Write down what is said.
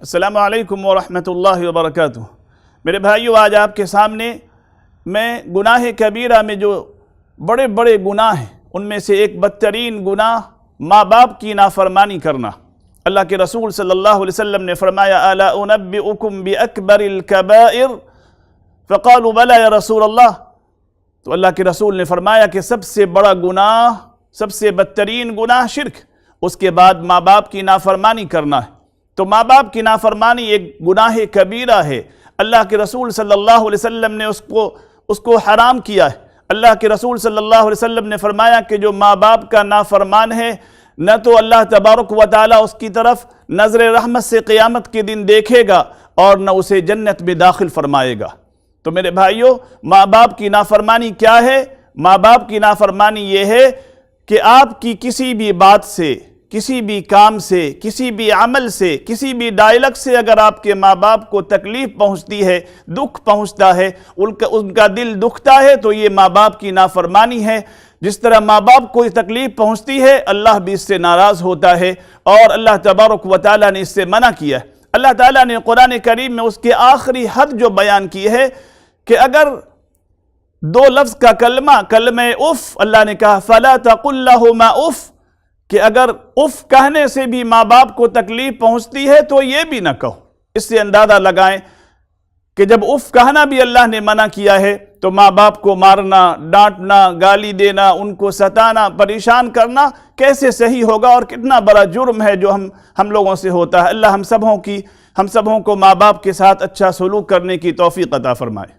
السلام علیکم ورحمۃ اللہ وبرکاتہ۔ میرے بھائیو، آج آپ کے سامنے میں گناہ کبیرہ میں جو بڑے بڑے گناہ ہیں ان میں سے ایک بدترین گناہ ماں باپ کی نافرمانی کرنا۔ اللہ کے رسول صلی اللہ علیہ وسلم نے فرمایا الا انبئکم باکبر الکبائر فقالوا بلی یا رسول اللہ۔ تو اللہ کے رسول نے فرمایا کہ سب سے بڑا گناہ، سب سے بدترین گناہ شرک، اس کے بعد ماں باپ کی نافرمانی کرنا ہے۔ تو ماں باپ کی نافرمانی ایک گناہ کبیرہ ہے۔ اللہ کے رسول صلی اللہ علیہ وسلم نے اس کو حرام کیا ہے۔ اللہ کے رسول صلی اللہ علیہ وسلم نے فرمایا کہ جو ماں باپ کا نافرمان ہے، نہ تو اللہ تبارک و تعالیٰ اس کی طرف نظر رحمت سے قیامت کے دن دیکھے گا اور نہ اسے جنت میں داخل فرمائے گا۔ تو میرے بھائیو، ماں باپ کی نافرمانی کیا ہے؟ ماں باپ کی نافرمانی یہ ہے کہ آپ کی کسی بھی بات سے، کسی بھی کام سے، کسی بھی عمل سے، کسی بھی ڈائلگ سے اگر آپ کے ماں باپ کو تکلیف پہنچتی ہے، دکھ پہنچتا ہے، ان کا دل دکھتا ہے، تو یہ ماں باپ کی نافرمانی ہے۔ جس طرح ماں باپ کو تکلیف پہنچتی ہے، اللہ بھی اس سے ناراض ہوتا ہے اور اللہ تبارک و تعالیٰ نے اس سے منع کیا ہے۔ اللہ تعالیٰ نے قرآن کریم میں اس کے آخری حد جو بیان کی ہے کہ اگر دو لفظ کا کلمہ اف، اللہ نے کہا فَلَا تَقُلْ لَهُمَا اف، کہ اگر اف کہنے سے بھی ماں باپ کو تکلیف پہنچتی ہے تو یہ بھی نہ کہو۔ اس سے اندازہ لگائیں کہ جب اف کہنا بھی اللہ نے منع کیا ہے تو ماں باپ کو مارنا، ڈانٹنا، گالی دینا، ان کو ستانا، پریشان کرنا کیسے صحیح ہوگا اور کتنا بڑا جرم ہے جو ہم لوگوں سے ہوتا ہے۔ اللہ ہم سبوں کو ماں باپ کے ساتھ اچھا سلوک کرنے کی توفیق عطا فرمائے۔